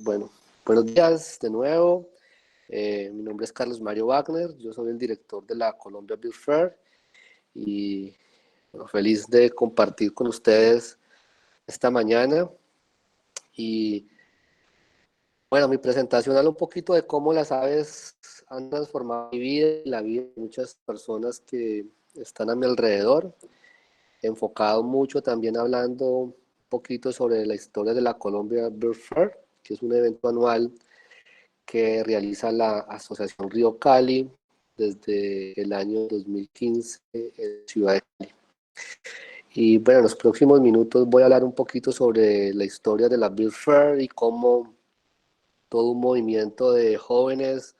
Bueno, buenos días de nuevo. Mi nombre es Carlos Mario Wagner, yo soy el director de la Colombia Beer Fair y bueno, feliz de compartir con ustedes esta mañana. Y bueno, mi presentación habla un poquito de cómo las aves han transformado mi vida y la vida de muchas personas que están a mi alrededor, enfocado mucho también hablando un poquito sobre la historia de la Colombia Beer Fair, que es un evento anual que realiza la Asociación Río Cali desde el año 2015 en Ciudad de Cali. Y bueno, en los próximos minutos voy a hablar un poquito sobre la historia de la Beer Fair y cómo todo un movimiento de jóvenes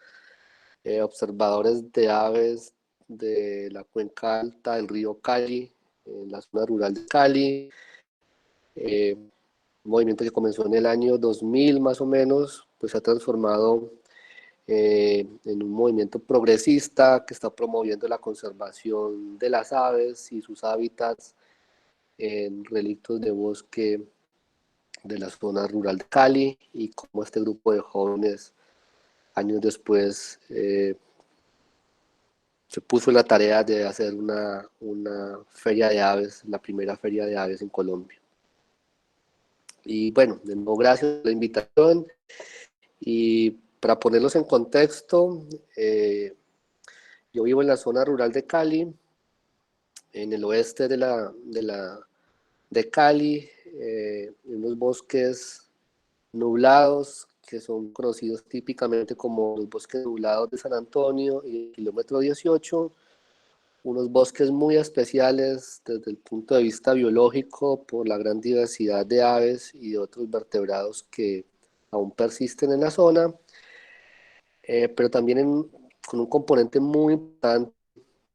observadores de aves de la cuenca alta del río Cali, en la zona rural de Cali, un movimiento que comenzó en el año 2000 más o menos, pues se ha transformado en un movimiento progresista que está promoviendo la conservación de las aves y sus hábitats en relictos de bosque de la zona rural de Cali, y como este grupo de jóvenes años después se puso la tarea de hacer una feria de aves, la primera feria de aves en Colombia. Y bueno, de nuevo gracias por la invitación. Y para ponerlos en contexto, yo vivo en la zona rural de Cali, en el oeste de Cali, en unos bosques nublados que son conocidos típicamente como los bosques nublados de San Antonio y el kilómetro 18, unos bosques muy especiales desde el punto de vista biológico por la gran diversidad de aves y de otros vertebrados que aún persisten en la zona, pero también con un componente muy importante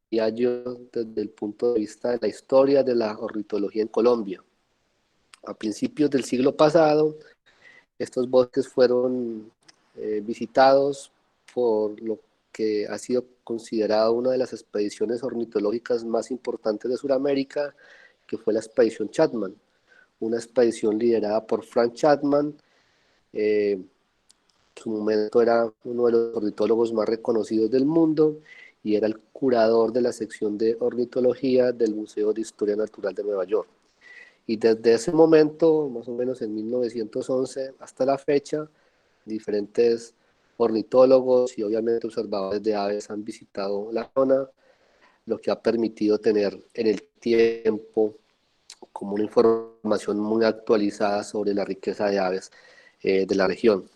desde el punto de vista de la historia de la ornitología en Colombia. A principios del siglo pasado, estos bosques fueron visitados por lo que ha sido considerado una de las expediciones ornitológicas más importantes de Sudamérica, que fue la expedición Chapman, una expedición liderada por Frank Chapman. En su momento era uno de los ornitólogos más reconocidos del mundo y era el curador de la sección de ornitología del Museo de Historia Natural de Nueva York. Y desde ese momento, más o menos en 1911 hasta la fecha, diferentes ornitólogos y obviamente observadores de aves han visitado la zona, lo que ha permitido tener en el tiempo como una información muy actualizada sobre la riqueza de aves de la región.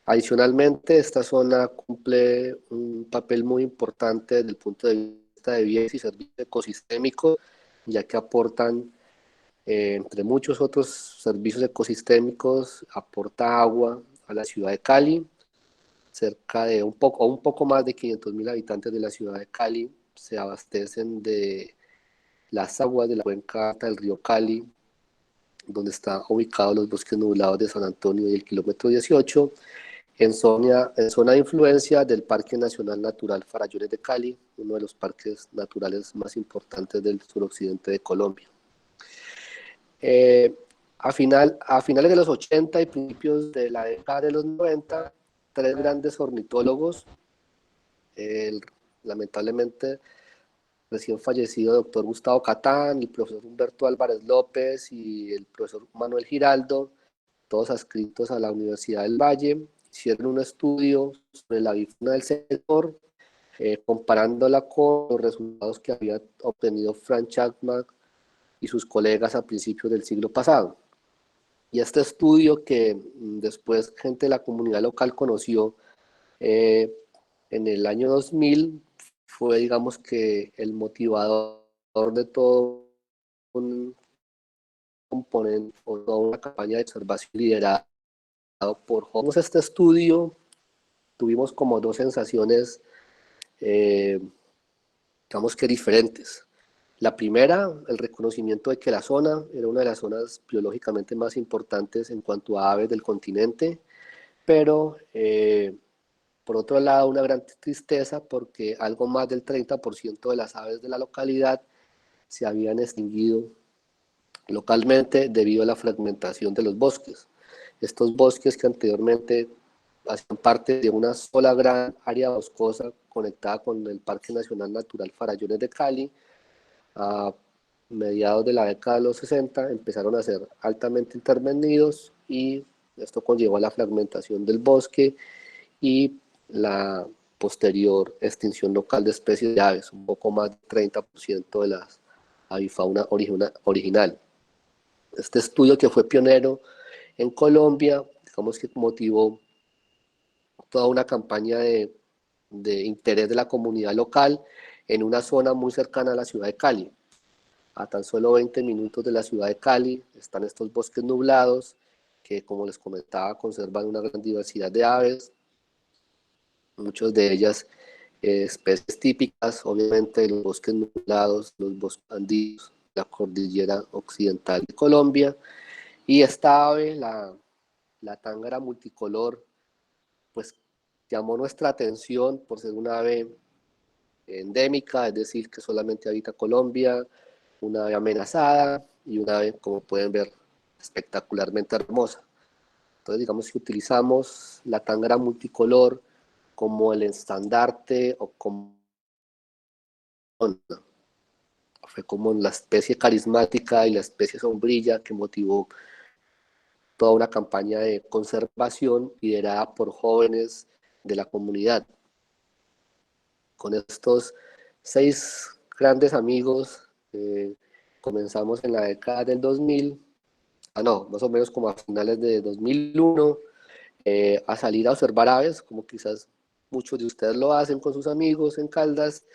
Adicionalmente, esta zona cumple un papel muy importante desde el punto de vista de bienes y servicios ecosistémicos, ya que aportan, entre muchos otros servicios ecosistémicos, aporta agua a la ciudad de Cali. Cerca de un poco más de 500.000 habitantes de la ciudad de Cali se abastecen de las aguas de la cuenca del río Cali, donde están ubicados los bosques nublados de San Antonio y el kilómetro 18, en zona de influencia del Parque Nacional Natural Farallones de Cali, uno de los parques naturales más importantes del suroccidente de Colombia. A finales de los 80 y principios de la década de los 90, tres grandes ornitólogos, lamentablemente recién fallecido doctor Gustavo Catán, el profesor Humberto Álvarez López y el profesor Manuel Giraldo, todos adscritos a la Universidad del Valle, hicieron un estudio sobre la avifauna del sector, comparándola con los resultados que había obtenido Frank Chapman y sus colegas a principios del siglo pasado. Y este estudio, que después gente de la comunidad local conoció en el año 2000, fue, digamos, que el motivador de todo un componente o toda una campaña de observación liderada por jóvenes. Este estudio tuvimos como dos sensaciones, digamos que diferentes. La primera, el reconocimiento de que la zona era una de las zonas biológicamente más importantes en cuanto a aves del continente, pero por otro lado una gran tristeza porque algo más del 30% de las aves de la localidad se habían extinguido localmente debido a la fragmentación de los bosques. Estos bosques que anteriormente hacían parte de una sola gran área boscosa conectada con el Parque Nacional Natural Farallones de Cali, a mediados de la década de los 60 empezaron a ser altamente intervenidos y esto conllevó a la fragmentación del bosque y la posterior extinción local de especies de aves, un poco más del 30% de la avifauna original. Este estudio, que fue pionero en Colombia, digamos que motivó toda una campaña de interés de la comunidad local en una zona muy cercana a la ciudad de Cali. A tan solo 20 minutos de la ciudad de Cali están estos bosques nublados que, como les comentaba, conservan una gran diversidad de aves, muchas de ellas especies típicas, obviamente, de los bosques nublados, los bosques andinos, la cordillera occidental de Colombia. Y esta ave, la tángara multicolor, pues llamó nuestra atención por ser una ave endémica, es decir, que solamente habita Colombia, una ave amenazada y una ave, como pueden ver, espectacularmente hermosa. Entonces, digamos que utilizamos la tángara multicolor como el estandarte o como fue como la especie carismática y la especie sombrilla que motivó toda una campaña de conservación liderada por jóvenes de la comunidad. Con estos 6 grandes amigos, comenzamos en la década del 2000, más o menos como a finales de 2001, a salir a observar aves, como quizás muchos de ustedes lo hacen con sus amigos en Caldas,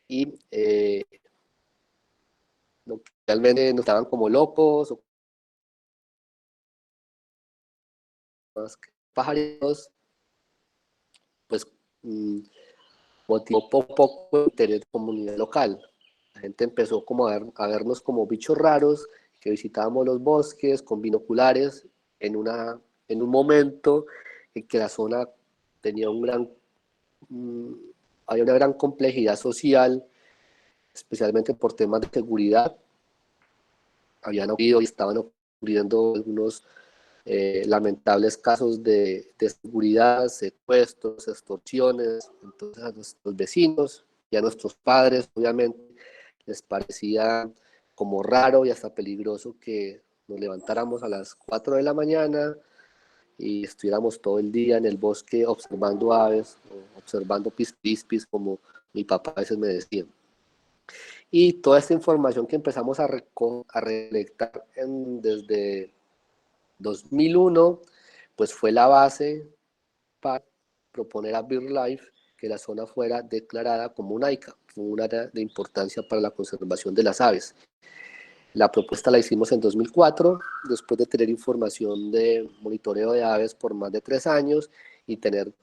y realmente nos estaban como locos, o más que pájaros, pues motivó poco a poco el interés de la comunidad local. La gente empezó como a vernos como bichos raros, que visitábamos los bosques con binoculares en un momento en que la zona tenía había una gran complejidad social, especialmente por temas de seguridad. Habían ocurrido y estaban ocurriendo algunos lamentables casos de seguridad, secuestros, extorsiones. Entonces a nuestros vecinos y a nuestros padres, obviamente, les parecía como raro y hasta peligroso que nos levantáramos a las 4 de la mañana y estuviéramos todo el día en el bosque observando aves, o observando pispispis, como mi papá a veces me decía. Y toda esta información que empezamos a recolectar desde 2001, pues fue la base para proponer a BirdLife que la zona fuera declarada como un AICA, un área de importancia para la conservación de las aves. La propuesta la hicimos en 2004, después de tener información de monitoreo de aves por más de 3 años y tener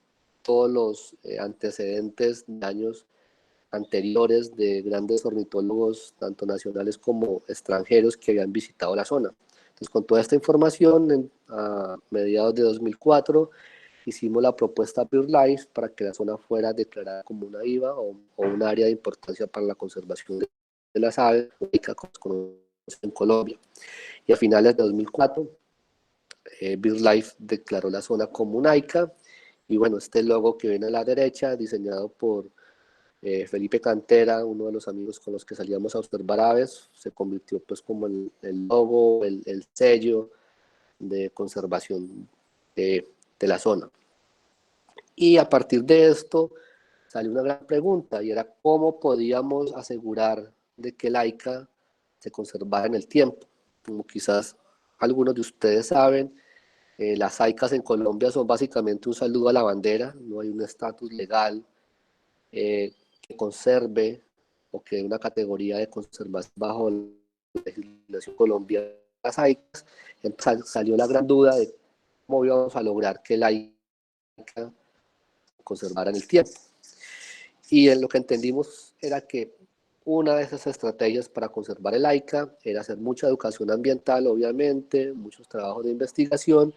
todos los antecedentes de años anteriores de grandes ornitólogos, tanto nacionales como extranjeros, que habían visitado la zona. Entonces, con toda esta información, a mediados de 2004, hicimos la propuesta BirdLife para que la zona fuera declarada como una IVA o un área de importancia para la conservación de las aves, como en Colombia. Y a finales de 2004, BirdLife declaró la zona como un AICA. Y bueno, este logo que ven a la derecha, diseñado por Felipe Cantera, uno de los amigos con los que salíamos a observar aves, se convirtió pues como el logo, el sello de conservación de la zona. Y a partir de esto salió una gran pregunta, y era cómo podíamos asegurar de que el AICA se conservara en el tiempo. Como quizás algunos de ustedes saben, las AICAs en Colombia son básicamente un saludo a la bandera, no hay un estatus legal que conserve o que dé una categoría de conservación bajo la legislación colombiana de las AICAs. Entonces salió la gran duda de cómo íbamos a lograr que el AICA conservara en el tiempo. Y en lo que entendimos era que una de esas estrategias para conservar el AICA era hacer mucha educación ambiental, obviamente, muchos trabajos de investigación,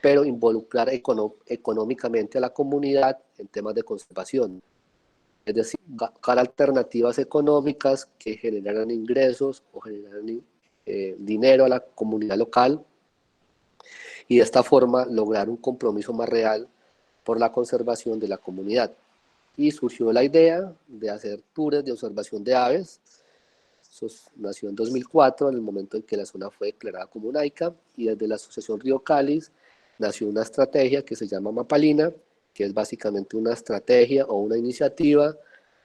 pero involucrar económicamente a la comunidad en temas de conservación. Es decir, buscar alternativas económicas que generaran ingresos o generaran dinero a la comunidad local. y de esta forma lograr un compromiso más real por la conservación de la comunidad. Y surgió la idea de hacer tours de observación de aves. Eso nació en 2004, en el momento en que la zona fue declarada como una ICA, y desde la Asociación Río Cáliz nació una estrategia que se llama Mapalina, que es básicamente una estrategia o una iniciativa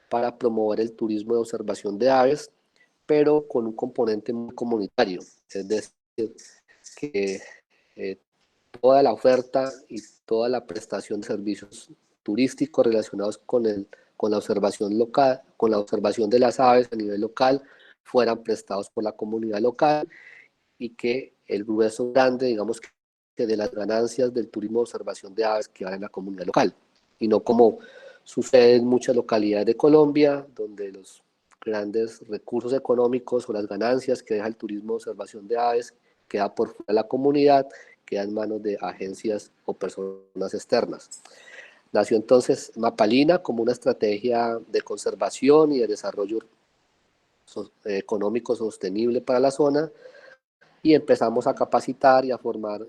para promover el turismo de observación de aves, pero con un componente muy comunitario, es decir, que toda la oferta y toda la prestación de servicios turísticos relacionados con la observación local, con la observación de las aves a nivel local, fueran prestados por la comunidad local, y que el grueso grande, digamos, que de las ganancias del turismo de observación de aves quedaran en la comunidad local, y no como sucede en muchas localidades de Colombia, donde los grandes recursos económicos o las ganancias que deja el turismo de observación de aves queda por fuera de la comunidad, queda en manos de agencias o personas externas. Nació entonces Mapalina como una estrategia de conservación y de desarrollo económico sostenible para la zona, y empezamos a capacitar y a formar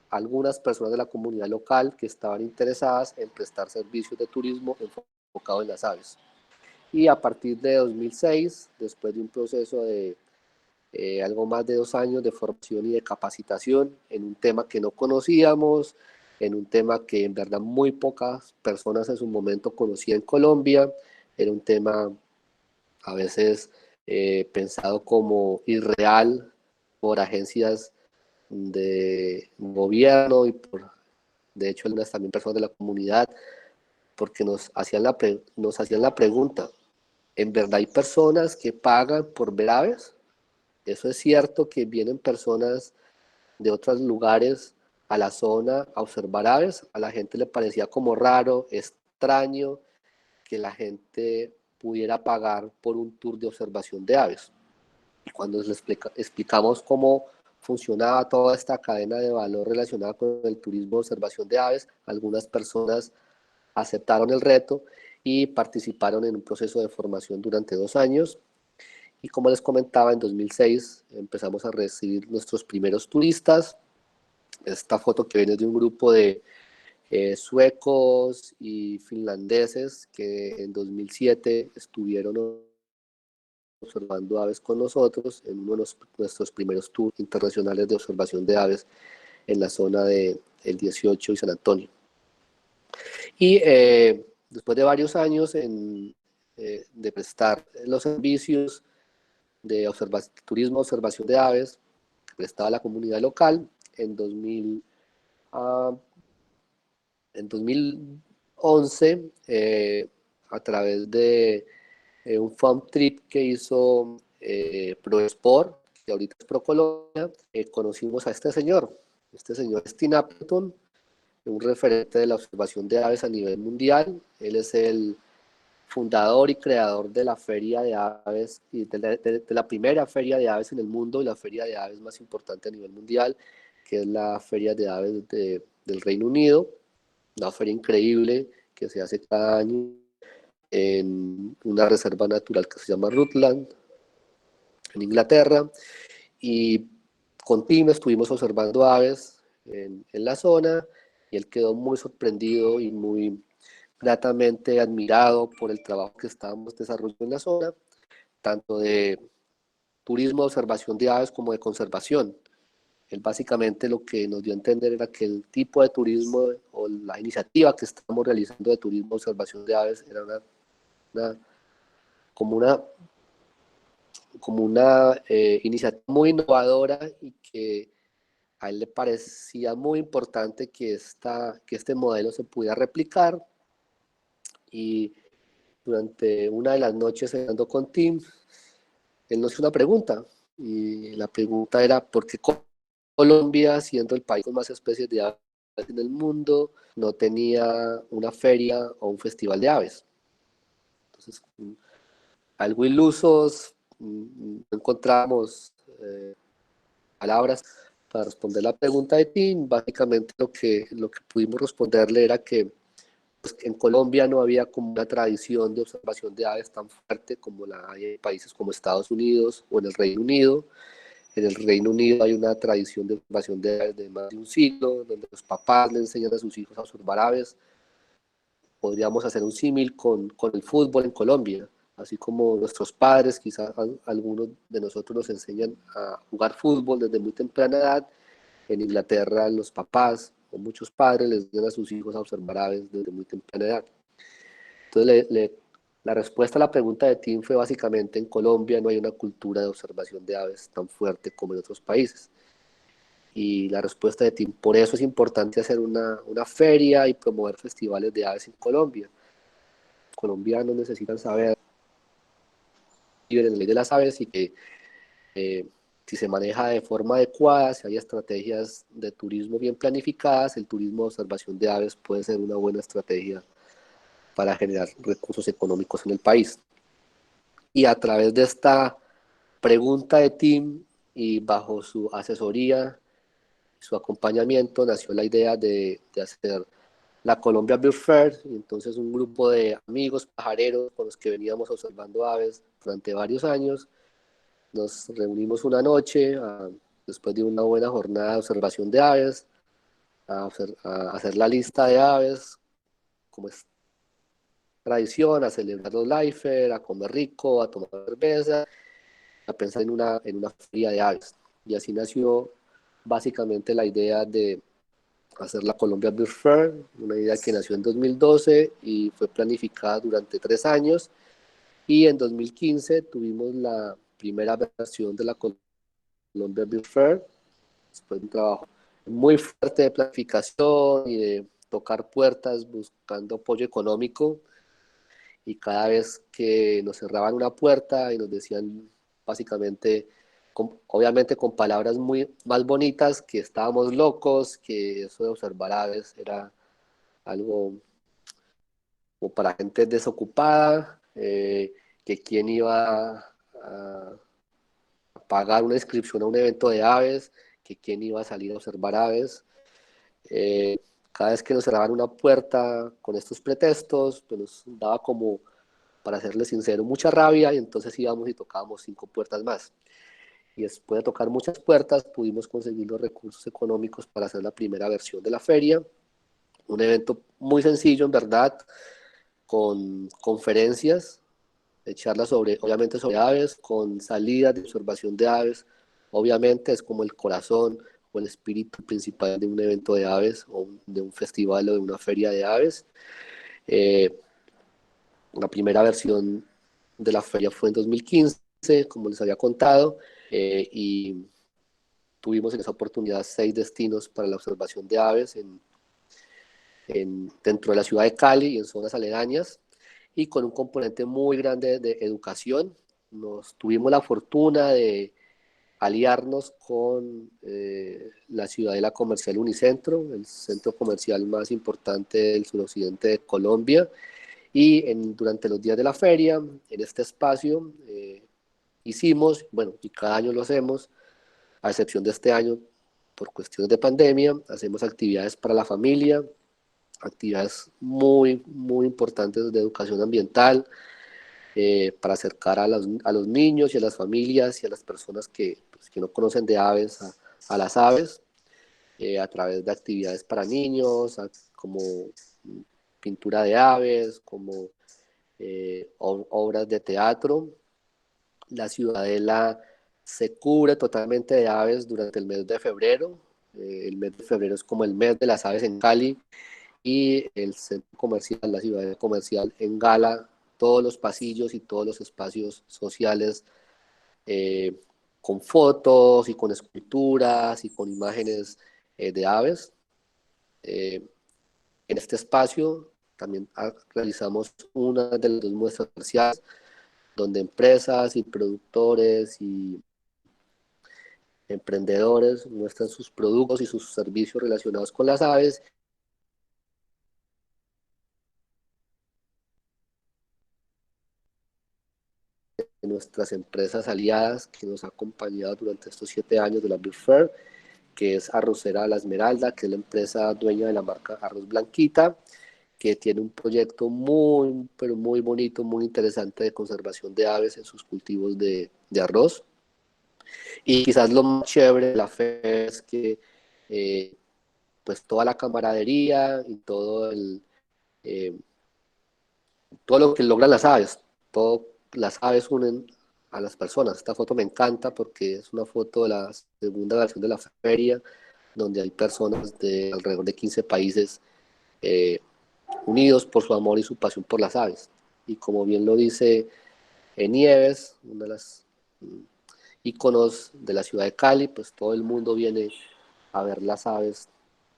algunas personas de la comunidad local que estaban interesadas en prestar servicios de turismo enfocado en las aves. Y a partir de 2006, después de un proceso de algo más de 2 años de formación y de capacitación en un tema que no conocíamos, en un tema que en verdad muy pocas personas en su momento conocían en Colombia, era un tema a veces pensado como irreal por agencias de gobierno y por, de hecho, algunas también personas de la comunidad, porque nos hacían la pregunta, ¿en verdad hay personas que pagan por ver aves? ¿Eso es cierto que vienen personas de otros lugares a la zona a observar aves? A la gente le parecía como raro, extraño, que la gente pudiera pagar por un tour de observación de aves. Cuando les explicamos cómo funcionaba toda esta cadena de valor relacionada con el turismo de observación de aves, algunas personas aceptaron el reto y participaron en un proceso de formación durante 2 años. Y como les comentaba, en 2006 empezamos a recibir nuestros primeros turistas. Esta foto que viene de un grupo de suecos y finlandeses que en 2007 estuvieron observando aves con nosotros en uno de nuestros primeros tours internacionales de observación de aves en la zona de El 18 y San Antonio. Y después de varios años de prestar los servicios de turismo, observación de aves, que prestaba la comunidad local, en 2011, a través de un farm trip que hizo ProSport, que ahorita es ProColombia, conocimos a este señor. Este señor es Tim Appleton, un referente de la observación de aves a nivel mundial. Él es el fundador y creador de la feria de aves, y de la primera feria de aves en el mundo, y la feria de aves más importante a nivel mundial, que es la feria de aves del Reino Unido, una feria increíble que se hace cada año en una reserva natural que se llama Rutland, en Inglaterra, y con Tim estuvimos observando aves en la zona, y él quedó muy sorprendido y muy gratamente admirado por el trabajo que estábamos desarrollando en la zona, tanto de turismo de observación de aves como de conservación. Él básicamente lo que nos dio a entender era que el tipo de turismo o la iniciativa que estamos realizando de turismo de observación de aves era una, como una, como una iniciativa muy innovadora, y que a él le parecía muy importante que este modelo se pudiera replicar. Y durante una de las noches cenando con Tim, él nos hizo una pregunta, y la pregunta era: ¿por qué Colombia, siendo el país con más especies de aves en el mundo, no tenía una feria o un festival de aves? Entonces, algo ilusos, no encontramos palabras para responder la pregunta de Tim. Básicamente lo que pudimos responderle era que pues, en Colombia no había como una tradición de observación de aves tan fuerte como la hay en países como Estados Unidos o en el Reino Unido. En el Reino Unido hay una tradición de observación de aves de más de un siglo, donde los papás le enseñan a sus hijos a observar aves. Podríamos hacer un símil con el fútbol en Colombia, así como nuestros padres, quizás algunos de nosotros nos enseñan a jugar fútbol desde muy temprana edad. En Inglaterra los papás o muchos padres les enseñan a sus hijos a observar aves desde muy temprana edad. Entonces la respuesta a la pregunta de Tim fue básicamente: en Colombia no hay una cultura de observación de aves tan fuerte como en otros países. Y la respuesta de Tim: por eso es importante hacer una feria y promover festivales de aves en Colombia. Los colombianos necesitan saber en la ley de las aves y que si se maneja de forma adecuada, si hay estrategias de turismo bien planificadas, el turismo de observación de aves puede ser una buena estrategia para generar recursos económicos en el país. Y a través de esta pregunta de Tim y bajo su asesoría, su acompañamiento, nació la idea de hacer la Colombia Bird Fair. Y entonces un grupo de amigos pajareros con los que veníamos observando aves durante varios años, nos reunimos una noche después de una buena jornada de observación de aves, a hacer la lista de aves, como es tradición, a celebrar los Lifer, a comer rico, a tomar cerveza, a pensar en una feria de aves. Y así nació básicamente la idea de hacer la Colombia Bird Fair, una idea que nació en 2012 y fue planificada durante 3 años. Y en 2015 tuvimos la primera versión de la Colombia Bird Fair, después de un trabajo muy fuerte de planificación y de tocar puertas buscando apoyo económico. Y cada vez que nos cerraban una puerta y nos decían básicamente, obviamente con palabras muy más bonitas, que estábamos locos, que eso de observar aves era algo como para gente desocupada, que quién iba a pagar una inscripción a un evento de aves, que quién iba a salir a observar aves. Eh, Cada vez que nos cerraban una puerta con estos pretextos, pues nos daba como, para serles sincero, mucha rabia, y entonces íbamos y tocábamos 5 puertas más. Y después de tocar muchas puertas, pudimos conseguir los recursos económicos para hacer la primera versión de la feria. Un evento muy sencillo, en verdad, con conferencias, de charlas sobre, obviamente, sobre aves, con salidas de observación de aves. Obviamente es como el corazón o el espíritu principal de un evento de aves, o de un festival o de una feria de aves. Eh, la primera versión de la feria fue en 2015, como les había contado, y tuvimos en esa oportunidad 6 destinos para la observación de aves dentro de la ciudad de Cali y en zonas aledañas, y con un componente muy grande de educación. Tuvimos la fortuna de aliarnos con la Ciudadela Comercial Unicentro, el centro comercial más importante del suroccidente de Colombia, y durante los días de la feria, en este espacio, hicimos, bueno, y cada año lo hacemos, a excepción de este año, por cuestiones de pandemia, hacemos actividades para la familia, actividades muy, muy importantes de educación ambiental, para acercar a los niños y a las familias y a las personas que no conocen de aves a las aves, a través de actividades para niños, como pintura de aves, como obras de teatro. La ciudadela se cubre totalmente de aves durante el mes de febrero. El mes de febrero es como el mes de las aves en Cali, y el centro comercial, la ciudad comercial, engala todos los pasillos y todos los espacios sociales, eh, con fotos y con esculturas y con imágenes de aves. Eh, en este espacio también realizamos una de las 2 muestras comerciales, donde empresas y productores y emprendedores muestran sus productos y sus servicios relacionados con las aves. De nuestras empresas aliadas que nos ha acompañado durante estos 7 años de la Bird Fair, que es Arrocera La Esmeralda, que es la empresa dueña de la marca Arroz Blanquita, que tiene un proyecto muy, pero muy bonito, muy interesante de conservación de aves en sus cultivos de arroz. Y quizás lo más chévere de la feria es que pues toda la camaradería y eh, todo lo que logran las aves, todo, las aves unen a las personas. Esta foto me encanta porque es una foto de la segunda versión de la feria, donde hay personas de alrededor de 15 países eh, unidos por su amor y su pasión por las aves. Y como bien lo dice Nieves, una de las íconos de la ciudad de Cali, pues todo el mundo viene a ver las aves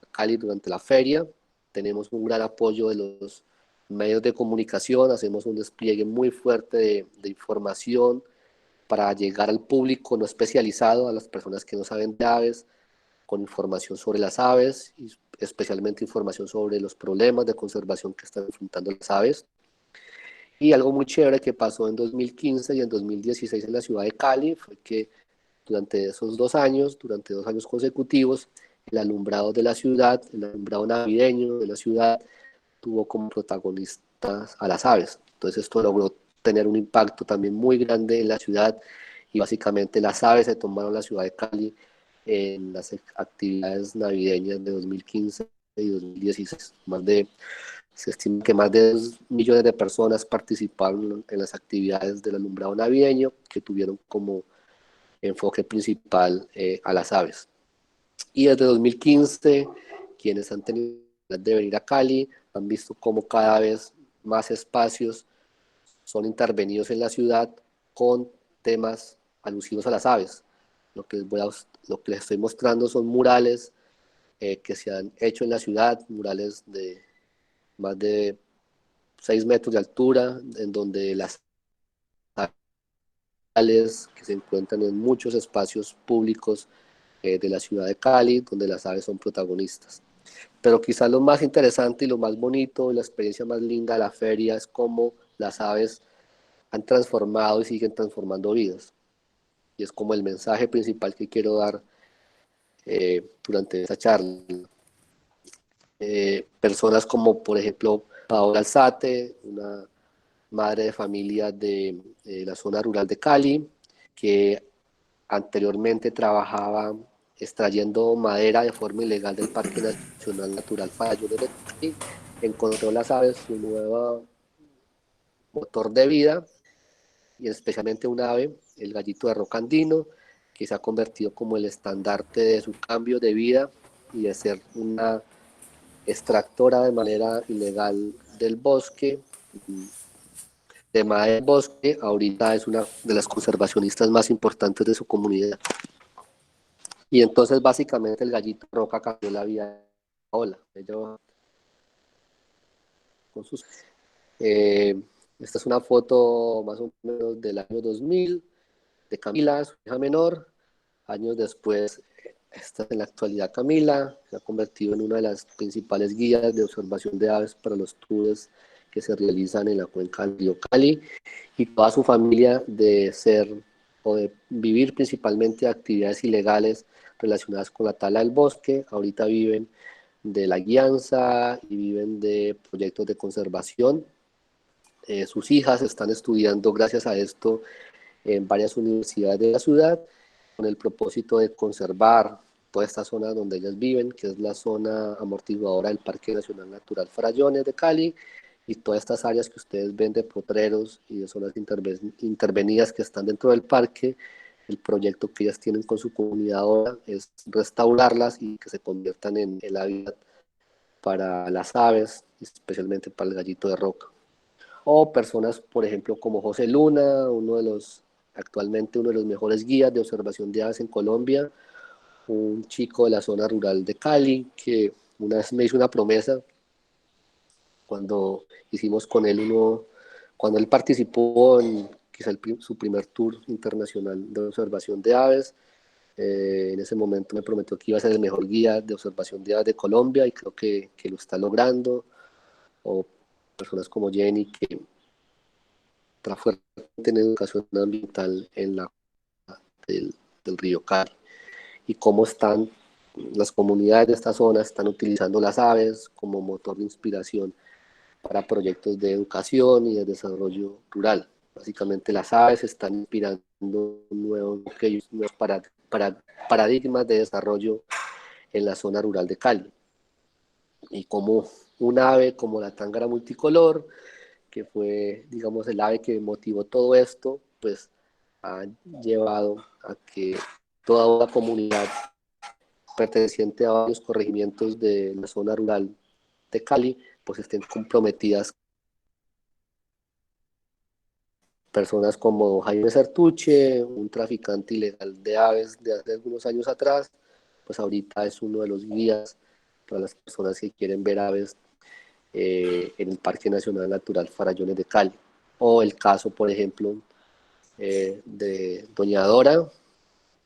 a Cali durante la feria. Tenemos un gran apoyo de los medios de comunicación, hacemos un despliegue muy fuerte de información para llegar al público no especializado, a las personas que no saben de aves, con información sobre las aves y especialmente información sobre los problemas de conservación que están enfrentando las aves. Y algo muy chévere que pasó en 2015 y en 2016 en la ciudad de Cali fue que durante esos 2 años, durante 2 años consecutivos, el alumbrado de la ciudad, el alumbrado navideño de la ciudad, tuvo como protagonistas a las aves. Entonces esto logró tener un impacto también muy grande en la ciudad y básicamente las aves se tomaron la ciudad de Cali en las actividades navideñas de 2015 y 2016. Se estima que más de 2 millones de personas participaron en las actividades del alumbrado navideño que tuvieron como enfoque principal a las aves. Y desde 2015, quienes han tenido de venir a Cali han visto cómo cada vez más espacios son intervenidos en la ciudad con temas alusivos a las aves. Lo que les estoy mostrando son murales que se han hecho en la ciudad, murales de más de 6 metros de altura, en donde las aves que se encuentran en muchos espacios públicos de la ciudad de Cali, donde las aves son protagonistas. Pero quizás lo más interesante y lo más bonito, la experiencia más linda de la feria es cómo las aves han transformado y siguen transformando vidas. Y es como el mensaje principal que quiero dar durante esta charla. Personas como, por ejemplo, Paola Alzate, una madre de familia de la zona rural de Cali, que anteriormente trabajaba extrayendo madera de forma ilegal del Parque Nacional Natural Farallones de Cali, encontró las aves su nuevo motor de vida y especialmente un ave, el gallito de roca andino, que se ha convertido como el estandarte de su cambio de vida y de ser una extractora de manera ilegal del bosque, de madera del bosque, ahorita es una de las conservacionistas más importantes de su comunidad. Y entonces básicamente el gallito de roca cambió la vida de Paola. Con sus, eh, esta es una foto más o menos del año 2000 de Camila, su hija menor. Años después, esta es en la actualidad Camila, se ha convertido en una de las principales guías de observación de aves para los tours que se realizan en la cuenca del río Cali, y toda su familia de ser o de vivir principalmente actividades ilegales relacionadas con la tala del bosque, ahorita viven de la guianza y viven de proyectos de conservación. Sus hijas están estudiando gracias a esto en varias universidades de la ciudad con el propósito de conservar toda esta zona donde ellas viven, que es la zona amortiguadora del Parque Nacional Natural Farallones de Cali, y todas estas áreas que ustedes ven de potreros y de zonas intervenidas que están dentro del parque. El proyecto que ellas tienen con su comunidad ahora es restaurarlas y que se conviertan en el hábitat para las aves, especialmente para el gallito de roca. O personas, por ejemplo, como José Luna, actualmente uno de los mejores guías de observación de aves en Colombia, un chico de la zona rural de Cali, que una vez me hizo una promesa cuando hicimos con él cuando él participó en quizá su primer tour internacional de observación de aves. En ese momento me prometió que iba a ser el mejor guía de observación de aves de Colombia y creo que lo está logrando. O personas como Jenny, que está fuerte en educación ambiental en la del río Cali, y cómo están las comunidades de esta zona están utilizando las aves como motor de inspiración para proyectos de educación y de desarrollo rural. Básicamente las aves están inspirando nuevos paradigmas de desarrollo en la zona rural de Cali. Y como un ave como la tángara multicolor, que fue, digamos, el ave que motivó todo esto, pues ha llevado a que toda la comunidad perteneciente a varios corregimientos de la zona rural de Cali, pues estén comprometidas. Personas como Jaime Sertuche, un traficante ilegal de aves de hace algunos años atrás, pues ahorita es uno de los guías para las personas que quieren ver aves en el Parque Nacional Natural Farallones de Cali. O el caso, por ejemplo, de Doña Dora.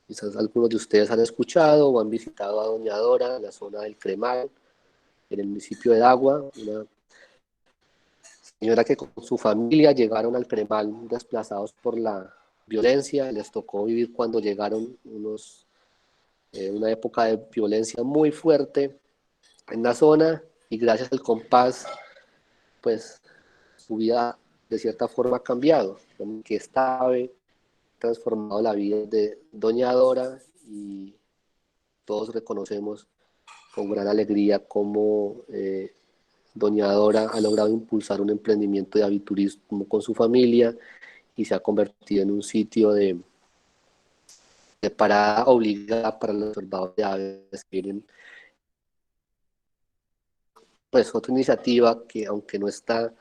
Quizás algunos de ustedes han escuchado o han visitado a Doña Dora en la zona del Cremal, en el municipio de Dagua, una señora que con su familia llegaron al Cremal desplazados por la violencia. Les tocó vivir cuando llegaron una época de violencia muy fuerte en la zona, y gracias al compás, pues su vida de cierta forma ha cambiado, que esta ave ha transformado la vida de Doña Dora, y todos reconocemos con gran alegría cómo Doña Dora ha logrado impulsar un emprendimiento de aviturismo con su familia y se ha convertido en un sitio de parada obligada para los observadores de aves que vienen. Pues otra iniciativa que, aunque no está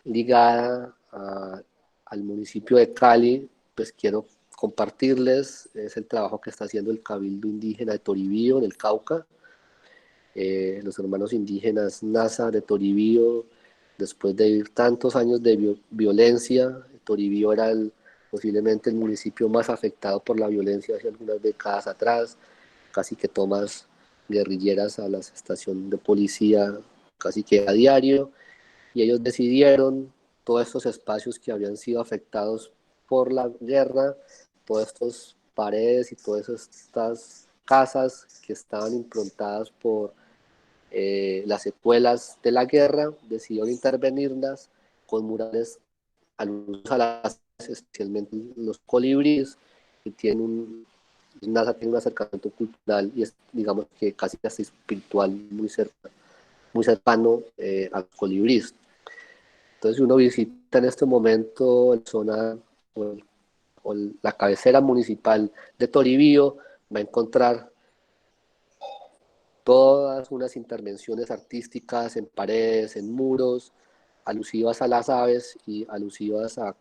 ligada al municipio de Cali, pues quiero compartirles, es el trabajo que está haciendo el Cabildo Indígena de Toribío, en el Cauca. Los hermanos indígenas NASA de Toribío, después de vivir tantos años de violencia. Toribío era posiblemente el municipio más afectado por la violencia hace algunas décadas atrás, casi que tomas guerrilleras a la estación de policía casi que a diario, y ellos decidieron todos estos espacios que habían sido afectados por la guerra, todas estas paredes y todas estas casas que estaban improntadas por las secuelas de la guerra, decidieron intervenirlas con murales alusivos a las, especialmente los colibríes, que tienen tiene un acercamiento cultural y es, digamos que casi casi espiritual, muy cercano a los colibríes. Entonces, si uno visita en este momento la zona o la cabecera municipal de Toribío, va a encontrar todas unas intervenciones artísticas en paredes, en muros, alusivas a las aves y alusivas a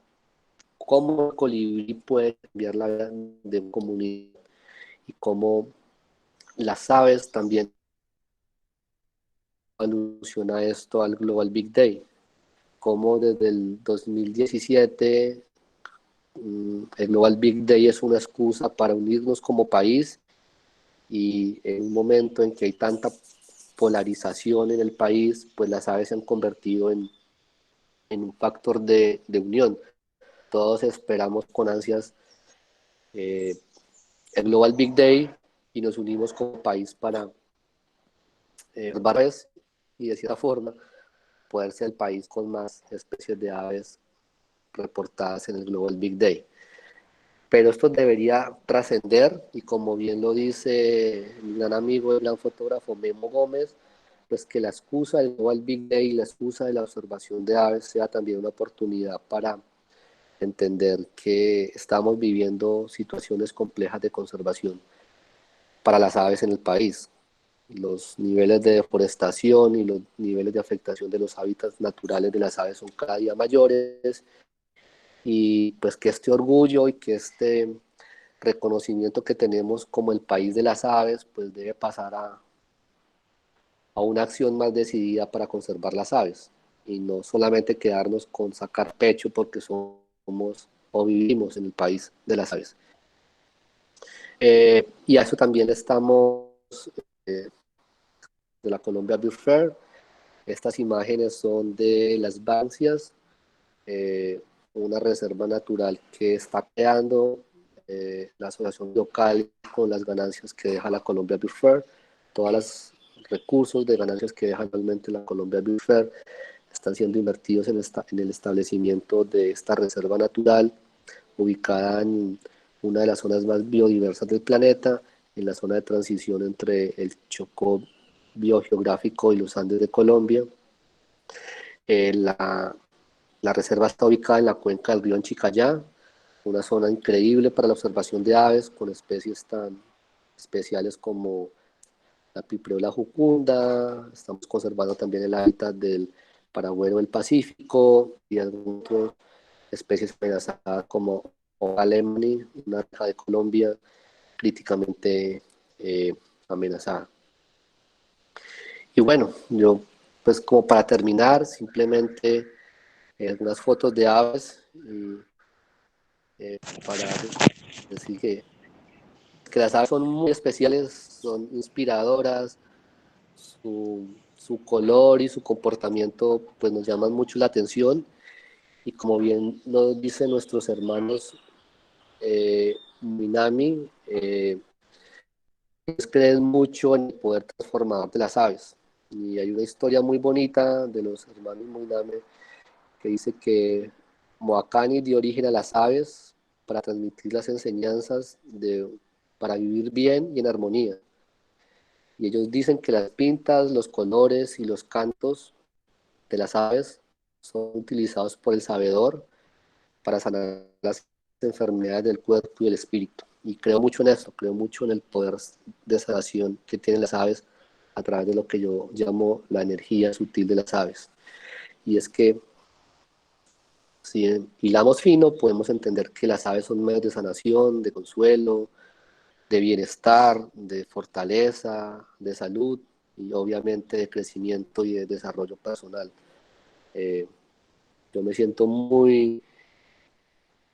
cómo el colibrí puede cambiar la vida de una comunidad, y cómo las aves también alusiona esto al Global Big Day, como desde el 2017 el Global Big Day es una excusa para unirnos como país, y en un momento en que hay tanta polarización en el país, pues las aves se han convertido en un factor de unión. Todos esperamos con ansias el Global Big Day y nos unimos como país para salvar aves y de cierta forma poder ser el país con más especies de aves reportadas en el Global Big Day. Pero esto debería trascender, y como bien lo dice mi gran amigo, el gran fotógrafo Memo Gómez, pues que la excusa del Global Big Day y la excusa de la observación de aves sea también una oportunidad para entender que estamos viviendo situaciones complejas de conservación para las aves en el país. Los niveles de deforestación y los niveles de afectación de los hábitats naturales de las aves son cada día mayores, y pues que este orgullo y que este reconocimiento que tenemos como el país de las aves pues debe pasar a una acción más decidida para conservar las aves, y no solamente quedarnos con sacar pecho porque somos o vivimos en el país de las aves. Y a eso también estamos de la Colombia Bird Fair. Estas imágenes son de las Bancias, una reserva natural que está creando la asociación local con las ganancias que deja la Colombia Bird Fair. Todos los recursos de ganancias que deja realmente la Colombia Bird Fair están siendo invertidos en el establecimiento de esta reserva natural, ubicada en una de las zonas más biodiversas del planeta, en la zona de transición entre el Chocó biogeográfico y los Andes de Colombia. La reserva está ubicada en la cuenca del río Anchicayá, una zona increíble para la observación de aves con especies tan especiales como la pipreola jucunda. Estamos conservando también el hábitat del paragüero del Pacífico y algunas especies amenazadas como Alemani, una abeja de Colombia críticamente amenazada. Y bueno, yo pues como para terminar, simplemente algunas fotos de aves para decir que las aves son muy especiales, son inspiradoras, su color y su comportamiento pues nos llaman mucho la atención, y como bien nos dicen nuestros hermanos Minami, ellos creen mucho en el poder transformador de las aves, y hay una historia muy bonita de los hermanos Minami que dice que Moakani dio origen a las aves para transmitir las enseñanzas para vivir bien y en armonía. Y ellos dicen que las pintas, los colores y los cantos de las aves son utilizados por el sabedor para sanar las enfermedades del cuerpo y del espíritu. Y creo mucho en eso, creo mucho en el poder de sanación que tienen las aves a través de lo que yo llamo la energía sutil de las aves. Y es que si hilamos fino, podemos entender que las aves son medios de sanación, de consuelo, de bienestar, de fortaleza, de salud y obviamente de crecimiento y de desarrollo personal. Yo me siento muy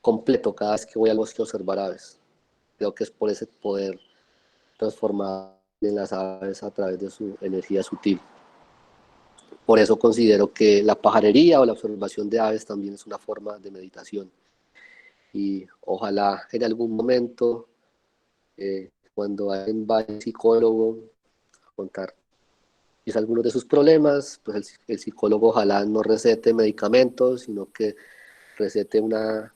completo cada vez que voy al bosque a observar aves. Creo que es por ese poder transformado en las aves a través de su energía sutil. Por eso considero que la pajarería o la observación de aves también es una forma de meditación. Y ojalá en algún momento, cuando alguien vaya al psicólogo a contar quizá algunos de sus problemas, pues el psicólogo ojalá no recete medicamentos, sino que recete una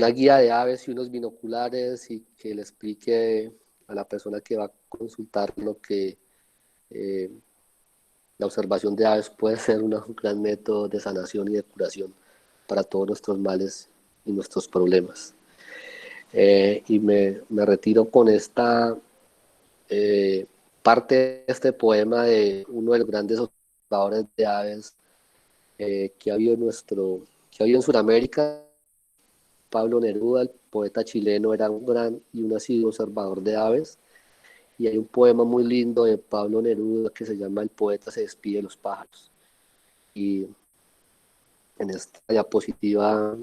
guía de aves y unos binoculares, y que le explique a la persona que va a consultar lo que la observación de aves puede ser un gran método de sanación y de curación para todos nuestros males y nuestros problemas. Y me retiro con esta parte de este poema de uno de los grandes observadores de aves que ha habido en Sudamérica. Pablo Neruda, el poeta chileno, era un gran y un asiduo observador de aves, y hay un poema muy lindo de Pablo Neruda que se llama El poeta se despide de los pájaros. Y en esta diapositiva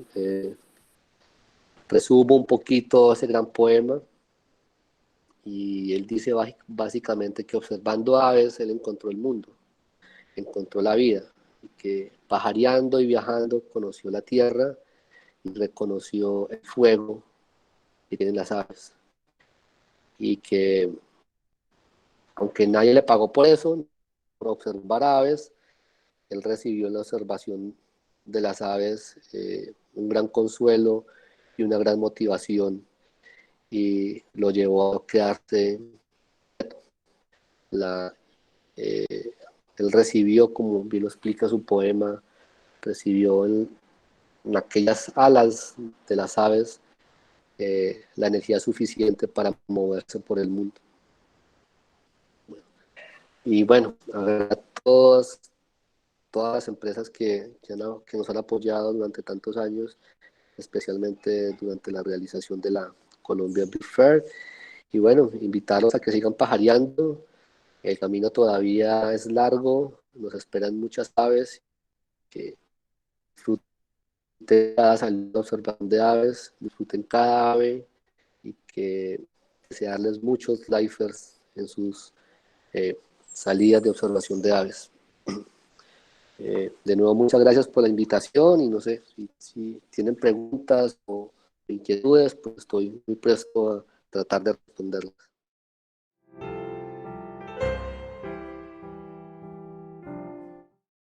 resumo un poquito ese gran poema, y él dice básicamente que observando aves él encontró el mundo, encontró la vida, y que pajareando y viajando conoció la tierra y reconoció el fuego que tienen las aves, y que aunque nadie le pagó por eso, por observar aves, él recibió en la observación de las aves un gran consuelo y una gran motivación, y lo llevó a quedarse. La, eh, Él recibió, como bien lo explica su poema, recibió en aquellas alas de las aves la energía suficiente para moverse por el mundo. Y bueno, a todas las empresas que nos han apoyado durante tantos años, especialmente durante la realización de la Colombia Big Fair. Y bueno, invitarlos a que sigan pajareando. El camino todavía es largo, nos esperan muchas aves, que disfruten cada salida de observación de aves, disfruten cada ave, y que desearles muchos lifers en sus eh, salidas de observación de aves. De nuevo, muchas gracias por la invitación, y no sé si tienen preguntas o inquietudes, pues estoy muy presto a tratar de responderlas.